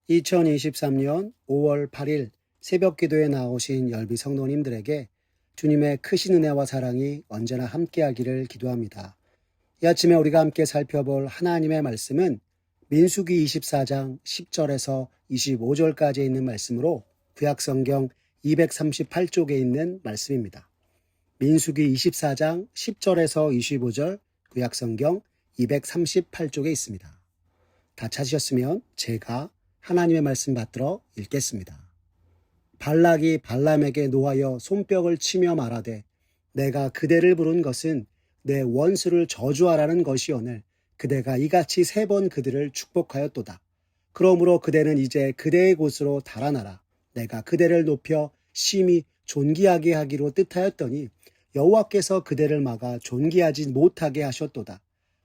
2023년 5월 8일 새벽 기도에 나오신 열비 성도님들에게 주님의 크신 은혜와 사랑이 언제나 함께하기를 기도합니다. 이 아침에 우리가 함께 살펴볼 하나님의 말씀은 민수기 24장 10절에서 25절까지 있는 말씀으로 구약성경 238쪽에 있는 말씀입니다. 민수기 24장 10절에서 25절 구약성경 238쪽에 있습니다. 다 찾으셨으면 제가 하나님의 말씀 받들어 읽겠습니다. 발락이 발람에게 노하여 손뼉을 치며 말하되 내가 그대를 부른 것은 내 원수를 저주하라는 것이오늘 그대가 이같이 3번 그들을 축복하였도다. 그러므로 그대는 이제 그대의 곳으로 달아나라. 내가 그대를 높여 심히 존귀하게 하기로 뜻하였더니 여호와께서 그대를 막아 존귀하지 못하게 하셨도다.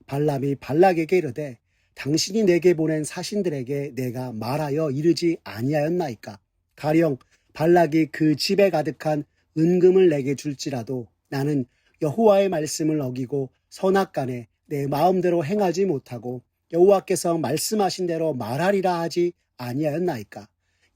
발람이 발락에게 이르되 당신이 내게 보낸 사신들에게 내가 말하여 이르지 아니하였나이까. 가령 발락이 그 집에 가득한 은금을 내게 줄지라도 나는 여호와의 말씀을 어기고 선악간에 내 마음대로 행하지 못하고 여호와께서 말씀하신 대로 말하리라 하지 아니하였나이까.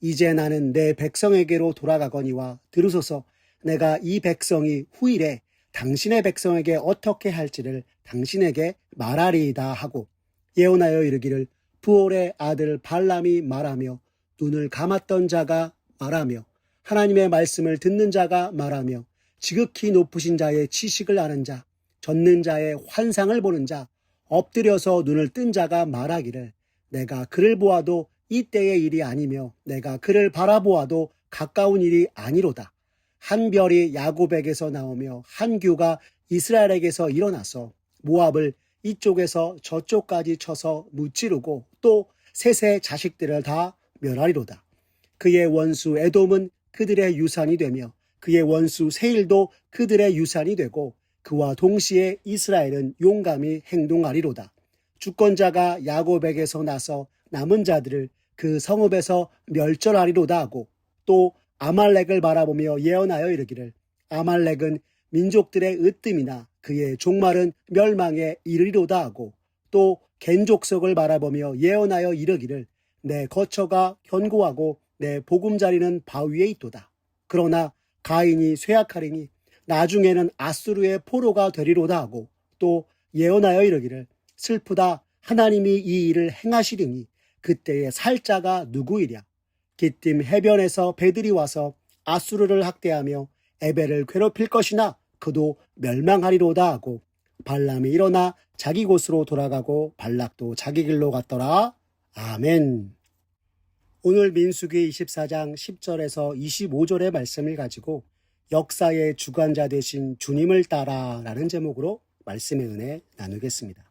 이제 나는 내 백성에게로 돌아가거니와 들으소서. 내가 이 백성이 후일에 당신의 백성에게 어떻게 할지를 당신에게 말하리이다 하고 예언하여 이르기를 부올의 아들 발람이 말하며 눈을 감았던 자가 말하며 하나님의 말씀을 듣는 자가 말하며 지극히 높으신 자의 지식을 아는 자, 젖는 자의 환상을 보는 자, 엎드려서 눈을 뜬 자가 말하기를 내가 그를 보아도 이때의 일이 아니며 내가 그를 바라보아도 가까운 일이 아니로다. 한 별이 야곱에게서 나오며 한 규가 이스라엘에게서 일어나서 모압을 이쪽에서 저쪽까지 쳐서 무찌르고 또 셋의 자식들을 다 멸하리로다. 그의 원수 에돔은 그들의 유산이 되며 그의 원수 세일도 그들의 유산이 되고 그와 동시에 이스라엘은 용감히 행동하리로다. 주권자가 야곱에게서 나서 남은 자들을 그 성읍에서 멸절하리로다 하고 또 아말렉을 바라보며 예언하여 이르기를 아말렉은 민족들의 으뜸이나 그의 종말은 멸망에 이르리로다 하고 또 겐족석을 바라보며 예언하여 이르기를 내 거처가 견고하고 내 보금자리는 바위에 있도다. 그러나 가인이 쇠약하리니 나중에는 아수르의 포로가 되리로다 하고 또 예언하여 이르기를 슬프다. 하나님이 이 일을 행하시리니 그때의 살자가 누구이랴. 기띔 해변에서 배들이 와서 아수르를 학대하며 에벨을 괴롭힐 것이나 그도 멸망하리로다 하고 발람이 일어나 자기 곳으로 돌아가고 발락도 자기 길로 갔더라. 아멘. 오늘 민수기 24장 10절에서 25절의 말씀을 가지고 역사의 주관자 되신 주님을 따라 라는 제목으로 말씀의 은혜 나누겠습니다.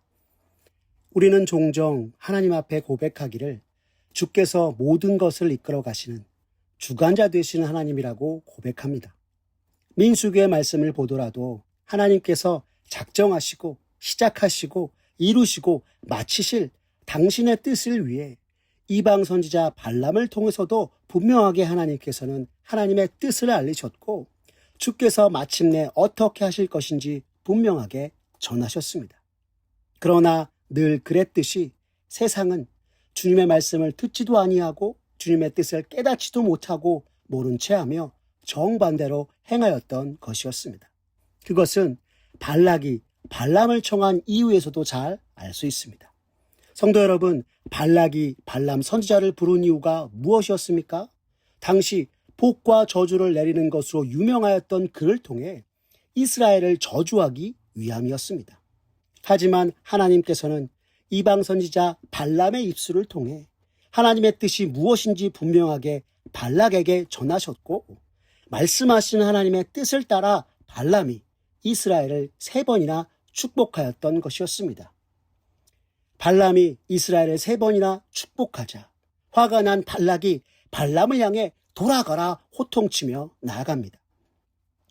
우리는 종종 하나님 앞에 고백하기를 주께서 모든 것을 이끌어 가시는 주관자 되시는 하나님이라고 고백합니다. 민수기의 말씀을 보더라도 하나님께서 작정하시고 시작하시고 이루시고 마치실 당신의 뜻을 위해 이방 선지자 발람을 통해서도 분명하게 하나님께서는 하나님의 뜻을 알리셨고 주께서 마침내 어떻게 하실 것인지 분명하게 전하셨습니다. 그러나 늘 그랬듯이 세상은 주님의 말씀을 듣지도 아니하고 주님의 뜻을 깨닫지도 못하고 모른 채하며 정반대로 행하였던 것이었습니다. 그것은 발락이 발람을 청한 이유에서도 잘 알 수 있습니다. 성도 여러분, 발락이 발람 선지자를 부른 이유가 무엇이었습니까? 당시 복과 저주를 내리는 것으로 유명하였던 그를 통해 이스라엘을 저주하기 위함이었습니다. 하지만 하나님께서는 이방 선지자 발람의 입술을 통해 하나님의 뜻이 무엇인지 분명하게 발락에게 전하셨고 말씀하신 하나님의 뜻을 따라 발람이 이스라엘을 3번이나 축복하였던 것이었습니다. 발람이 이스라엘을 3번이나 축복하자 화가 난 발락이 발람을 향해 돌아가라 호통치며 나아갑니다.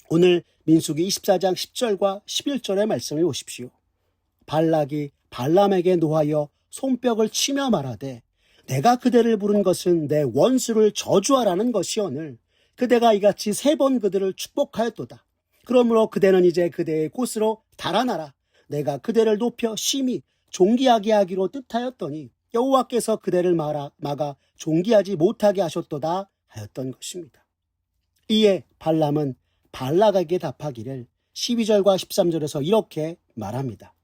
오늘 민수기 24장 10절과 11절의 말씀을 보십시오. 발락이 발람에게 노하여 손뼉을 치며 말하되 내가 그대를 부른 것은 내 원수를 저주하라는 것이오늘 그대가 이같이 3번 그들을 축복하였도다. 그러므로 그대는 이제 그대의 곳으로 달아나라. 내가 그대를 높여 심히 존귀하게 하기로 뜻하였더니 여호와께서 그대를 막아 존귀하지 못하게 하셨도다 하였던 것입니다. 이에 발람은 발락에게 답하기를 12절과 13절에서 이렇게 말합니다.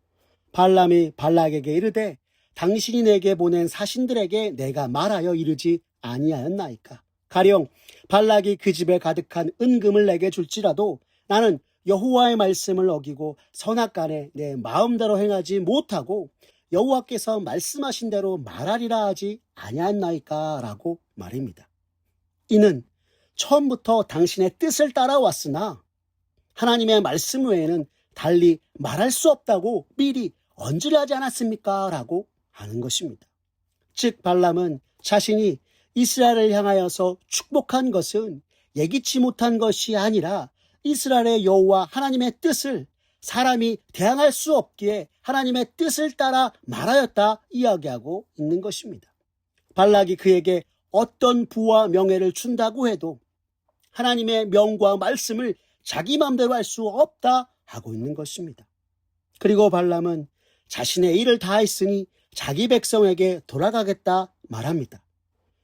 발람이 발락에게 이르되 당신이 내게 보낸 사신들에게 내가 말하여 이르지 아니하였나이까. 가령 발락이 그 집에 가득한 은금을 내게 줄지라도 나는 여호와의 말씀을 어기고 선악간에 내 마음대로 행하지 못하고 여호와께서 말씀하신 대로 말하리라 하지 아니하였나이까 라고 말입니다. 이는 처음부터 당신의 뜻을 따라왔으나 하나님의 말씀 외에는 달리 말할 수 없다고 미리 언질을 하지 않았습니까? 라고 하는 것입니다. 즉 발람은 자신이 이스라엘을 향하여서 축복한 것은 예기치 못한 것이 아니라 이스라엘의 여호와 하나님의 뜻을 사람이 대항할 수 없기에 하나님의 뜻을 따라 말하였다 이야기하고 있는 것입니다. 발락이 그에게 어떤 부와 명예를 준다고 해도 하나님의 명과 말씀을 자기 마음대로 할 수 없다 하고 있는 것입니다. 그리고 발람은 자신의 일을 다 했으니 자기 백성에게 돌아가겠다 말합니다.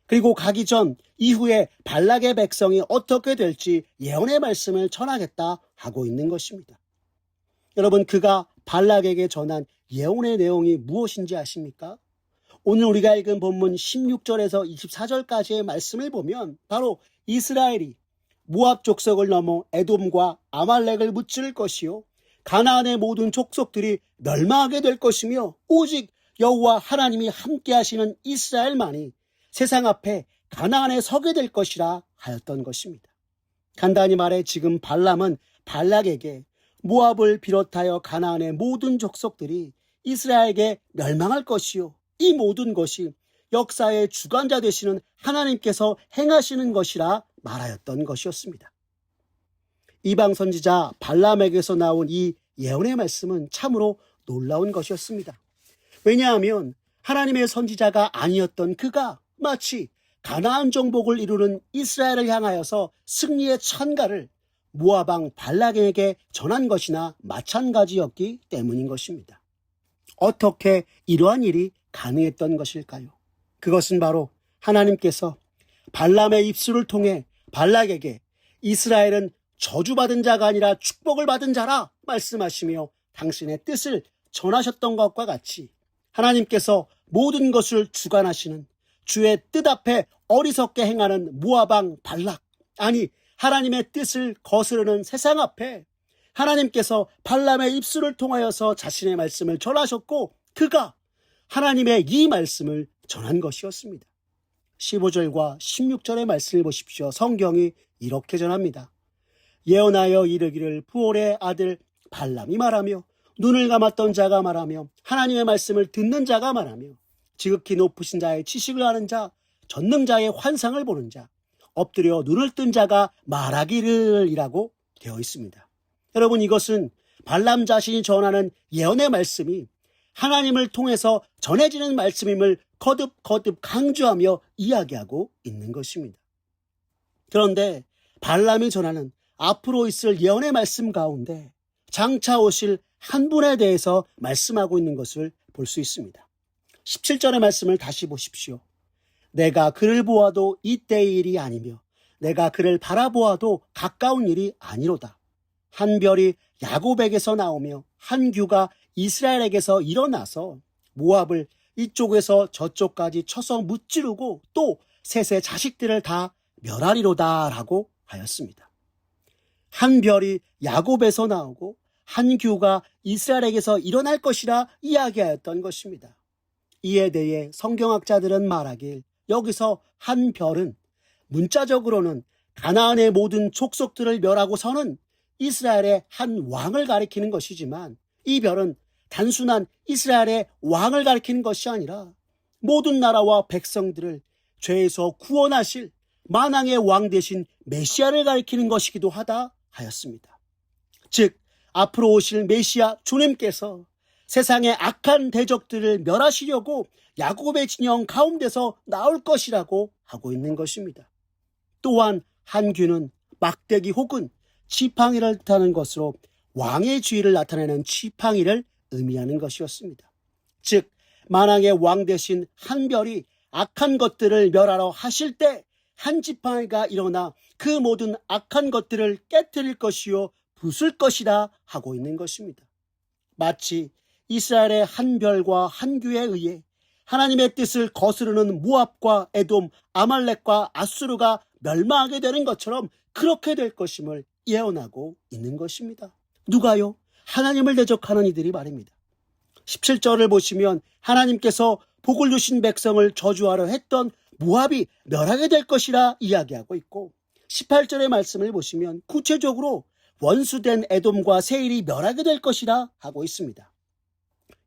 그리고 가기 전 이후에 발락의 백성이 어떻게 될지 예언의 말씀을 전하겠다 하고 있는 것입니다. 여러분, 그가 발락에게 전한 예언의 내용이 무엇인지 아십니까? 오늘 우리가 읽은 본문 16절에서 24절까지의 말씀을 보면 바로 이스라엘이 모압 족속을 넘어 에돔과 아말렉을 무찌를 것이요 가나안의 모든 족속들이 멸망하게 될 것이며 오직 여호와 하나님이 함께 하시는 이스라엘만이 세상 앞에 가나안에 서게 될 것이라 하였던 것입니다. 간단히 말해 지금 발람은 발락에게 모압을 비롯하여 가나안의 모든 족속들이 이스라엘에게 멸망할 것이요 이 모든 것이 역사의 주관자 되시는 하나님께서 행하시는 것이라 말하였던 것이었습니다. 이방 선지자 발람에게서 나온 이 예언의 말씀은 참으로 놀라운 것이었습니다. 왜냐하면 하나님의 선지자가 아니었던 그가 마치 가나안 정복을 이루는 이스라엘을 향하여서 승리의 찬가를 모압왕 발락에게 전한 것이나 마찬가지였기 때문인 것입니다. 어떻게 이러한 일이 가능했던 것일까요? 그것은 바로 하나님께서 발람의 입술을 통해 발락에게 이스라엘은 저주받은 자가 아니라 축복을 받은 자라 말씀하시며 당신의 뜻을 전하셨던 것과 같이 하나님께서 모든 것을 주관하시는 주의 뜻 앞에 어리석게 행하는 모압왕 발락, 아니 하나님의 뜻을 거스르는 세상 앞에 하나님께서 발람의 입술을 통하여서 자신의 말씀을 전하셨고 그가 하나님의 이 말씀을 전한 것이었습니다. 15절과 16절의 말씀을 보십시오. 성경이 이렇게 전합니다. 예언하여 이르기를 부올의 아들 발람이 말하며 눈을 감았던 자가 말하며 하나님의 말씀을 듣는 자가 말하며 지극히 높으신 자의 지식을 아는 자 전능자의 환상을 보는 자 엎드려 눈을 뜬 자가 말하기를 이라고 되어 있습니다. 여러분, 이것은 발람 자신이 전하는 예언의 말씀이 하나님을 통해서 전해지는 말씀임을 거듭 강조하며 이야기하고 있는 것입니다. 그런데 발람이 전하는 앞으로 있을 예언의 말씀 가운데 장차 오실 한 분에 대해서 말씀하고 있는 것을 볼 수 있습니다. 17절의 말씀을 다시 보십시오. 내가 그를 보아도 이때의 일이 아니며 내가 그를 바라보아도 가까운 일이 아니로다. 한 별이 야곱에게서 나오며 한 규가 이스라엘에게서 일어나서 모압을 이쪽에서 저쪽까지 쳐서 무찌르고 또 셋의 자식들을 다 멸하리로다 라고 하였습니다. 한 별이 야곱에서 나오고 한 규가 이스라엘에게서 일어날 것이라 이야기하였던 것입니다. 이에 대해 성경학자들은 말하길 여기서 한 별은 문자적으로는 가나안의 모든 족속들을 멸하고서는 이스라엘의 한 왕을 가리키는 것이지만 이 별은 단순한 이스라엘의 왕을 가리키는 것이 아니라 모든 나라와 백성들을 죄에서 구원하실 만왕의 왕 대신 메시아를 가리키는 것이기도 하다 하였습니다. 즉 앞으로 오실 메시아 주님께서 세상의 악한 대적들을 멸하시려고 야곱의 진영 가운데서 나올 것이라고 하고 있는 것입니다. 또한 한 규는 막대기 혹은 지팡이를 뜻하는 것으로 왕의 주의를 나타내는 지팡이를 의미하는 것이었습니다. 즉 만왕의 왕 대신 한 별이 악한 것들을 멸하러 하실 때 한 지팡이가 일어나 그 모든 악한 것들을 깨뜨릴 것이요 부술 것이라 하고 있는 것입니다. 마치 이스라엘의 한 별과 한 규에 의해 하나님의 뜻을 거스르는 모압과 에돔, 아말렉과 아수르가 멸망하게 되는 것처럼 그렇게 될 것임을 예언하고 있는 것입니다. 누가요? 하나님을 대적하는 이들이 말입니다. 17절을 보시면 하나님께서 복을 주신 백성을 저주하려 했던 모압이 멸하게 될 것이라 이야기하고 있고, 18절의 말씀을 보시면 구체적으로 원수된 에돔과 세일이 멸하게 될 것이라 하고 있습니다.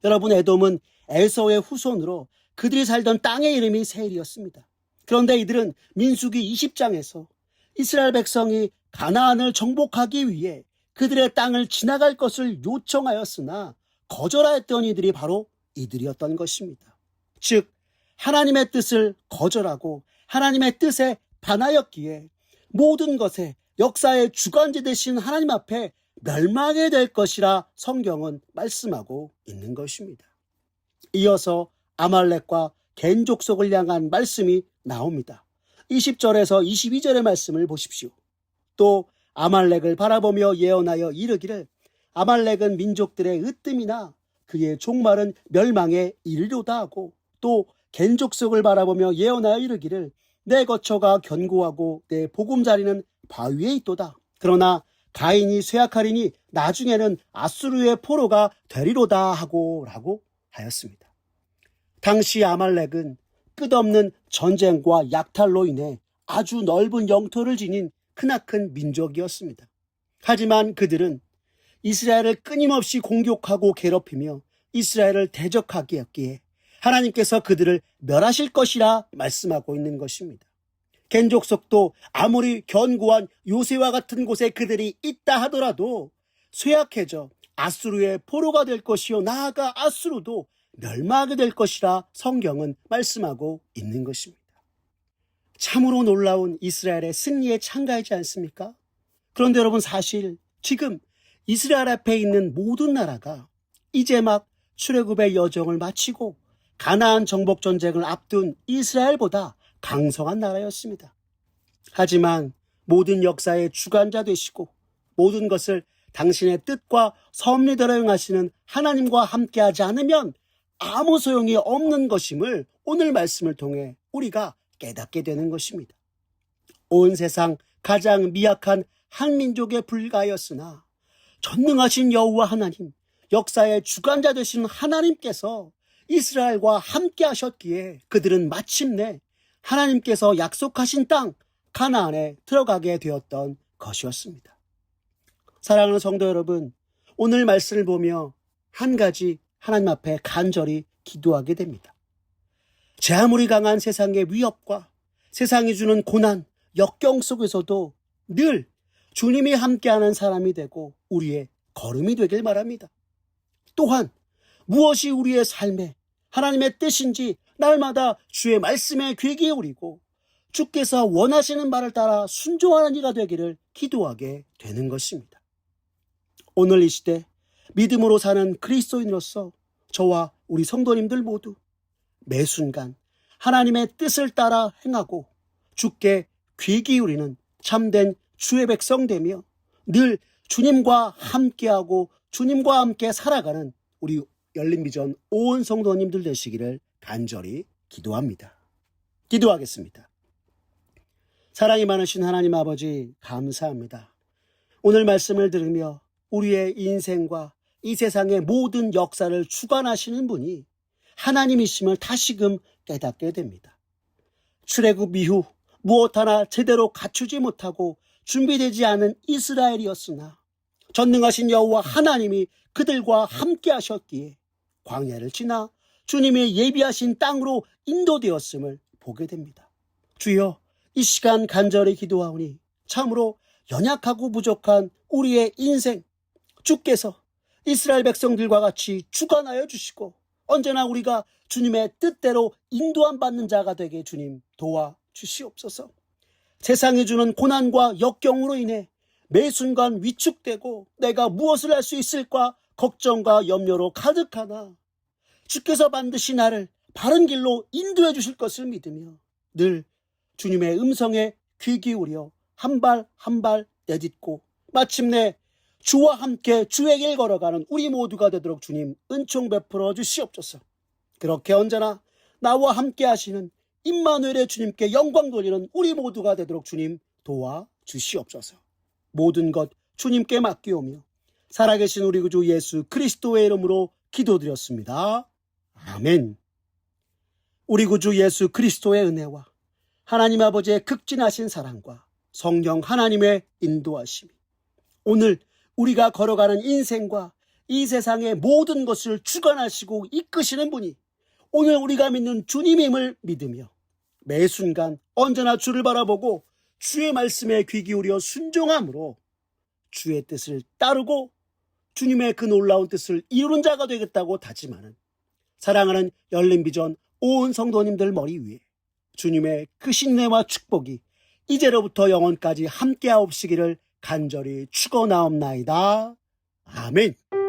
여러분, 에돔은 에서의 후손으로 그들이 살던 땅의 이름이 세일이었습니다. 그런데 이들은 민수기 20장에서 이스라엘 백성이 가나안을 정복하기 위해 그들의 땅을 지나갈 것을 요청하였으나 거절하였던 이들이 바로 이들이었던 것입니다. 즉 하나님의 뜻을 거절하고 하나님의 뜻에 반하였기에 모든 것에 역사의 주관자 되신 하나님 앞에 멸망하게 될 것이라 성경은 말씀하고 있는 것입니다. 이어서 아말렉과 겐 족속을 향한 말씀이 나옵니다. 20절에서 22절의 말씀을 보십시오. 또 아말렉을 바라보며 예언하여 이르기를 아말렉은 민족들의 으뜸이나 그의 종말은 멸망에 이르리로다 하고, 또 겐 족속을 바라보며 예언하여 이르기를 내 거처가 견고하고 내 보금자리는 바위에 있도다. 그러나 가인이 쇠약하리니 나중에는 아수르의 포로가 되리로다 하고 라고 하였습니다. 당시 아말렉은 끝없는 전쟁과 약탈로 인해 아주 넓은 영토를 지닌 크나큰 민족이었습니다. 하지만 그들은 이스라엘을 끊임없이 공격하고 괴롭히며 이스라엘을 대적하기였기에 하나님께서 그들을 멸하실 것이라 말씀하고 있는 것입니다. 겐 족속도 아무리 견고한 요새와 같은 곳에 그들이 있다 하더라도 쇠약해져 아수르의 포로가 될 것이요 나아가 아수르도 멸망하게 될 것이라 성경은 말씀하고 있는 것입니다. 참으로 놀라운 이스라엘의 승리에 참가하지 않습니까? 그런데 여러분, 사실 지금 이스라엘 앞에 있는 모든 나라가 이제 막 출애굽의 여정을 마치고 가나안 정복 전쟁을 앞둔 이스라엘보다 강성한 나라였습니다. 하지만 모든 역사의 주관자 되시고 모든 것을 당신의 뜻과 섭리대로 행하시는 하나님과 함께하지 않으면 아무 소용이 없는 것임을 오늘 말씀을 통해 우리가 깨닫게 되는 것입니다. 온 세상 가장 미약한 한 민족에 불과하였으나 전능하신 여호와 하나님, 역사의 주관자 되신 하나님께서 이스라엘과 함께 하셨기에 그들은 마침내 하나님께서 약속하신 땅 가나안에 들어가게 되었던 것이었습니다. 사랑하는 성도 여러분, 오늘 말씀을 보며 한 가지 하나님 앞에 간절히 기도하게 됩니다. 제 아무리 강한 세상의 위협과 세상이 주는 고난, 역경 속에서도 늘 주님이 함께하는 사람이 되고 우리의 걸음이 되길 바랍니다. 또한 무엇이 우리의 삶에 하나님의 뜻인지 날마다 주의 말씀에 귀 기울이고 주께서 원하시는 바를 따라 순종하는 이가 되기를 기도하게 되는 것입니다. 오늘 이 시대 믿음으로 사는 그리스도인으로서 저와 우리 성도님들 모두 매 순간 하나님의 뜻을 따라 행하고 주께 귀 기울이는 참된 주의 백성 되며 늘 주님과 함께하고 주님과 함께 살아가는 우리 열린비전 온 성도님들 되시기를 간절히 기도합니다. 기도하겠습니다. 사랑이 많으신 하나님 아버지, 감사합니다. 오늘 말씀을 들으며 우리의 인생과 이 세상의 모든 역사를 주관하시는 분이 하나님이심을 다시금 깨닫게 됩니다. 출애굽 이후 무엇 하나 제대로 갖추지 못하고 준비되지 않은 이스라엘이었으나 전능하신 여호와 하나님이 그들과 함께 하셨기에 광야를 지나 주님의 예비하신 땅으로 인도되었음을 보게 됩니다. 주여, 이 시간 간절히 기도하오니 참으로 연약하고 부족한 우리의 인생, 주께서 이스라엘 백성들과 같이 주관하여 주시고 언제나 우리가 주님의 뜻대로 인도함 받는 자가 되게 주님 도와주시옵소서. 세상이 주는 고난과 역경으로 인해 매 순간 위축되고 내가 무엇을 할 수 있을까 걱정과 염려로 가득하나 주께서 반드시 나를 바른 길로 인도해 주실 것을 믿으며 늘 주님의 음성에 귀 기울여 한 발 한 발 내딛고 마침내 주와 함께 주의 길 걸어가는 우리 모두가 되도록 주님 은총 베풀어 주시옵소서. 그렇게 언제나 나와 함께 하시는 임마누엘의 주님께 영광 돌리는 우리 모두가 되도록 주님 도와 주시옵소서. 모든 것 주님께 맡기오며 살아계신 우리 구주 예수 그리스도의 이름으로 기도드렸습니다. 아멘. 우리 구주 예수 그리스도의 은혜와 하나님 아버지의 극진하신 사랑과 성령 하나님의 인도하심이 오늘 우리가 걸어가는 인생과 이 세상의 모든 것을 주관하시고 이끄시는 분이 오늘 우리가 믿는 주님임을 믿으며 매 순간 언제나 주를 바라보고 주의 말씀에 귀 기울여 순종함으로 주의 뜻을 따르고 주님의 그 놀라운 뜻을 이루는 자가 되겠다고 다짐하는 사랑하는 열린비전 온 성도님들 머리 위에 주님의 그 신뢰와 축복이 이제로부터 영원까지 함께하옵시기를 간절히 축원하옵나이다. 아멘.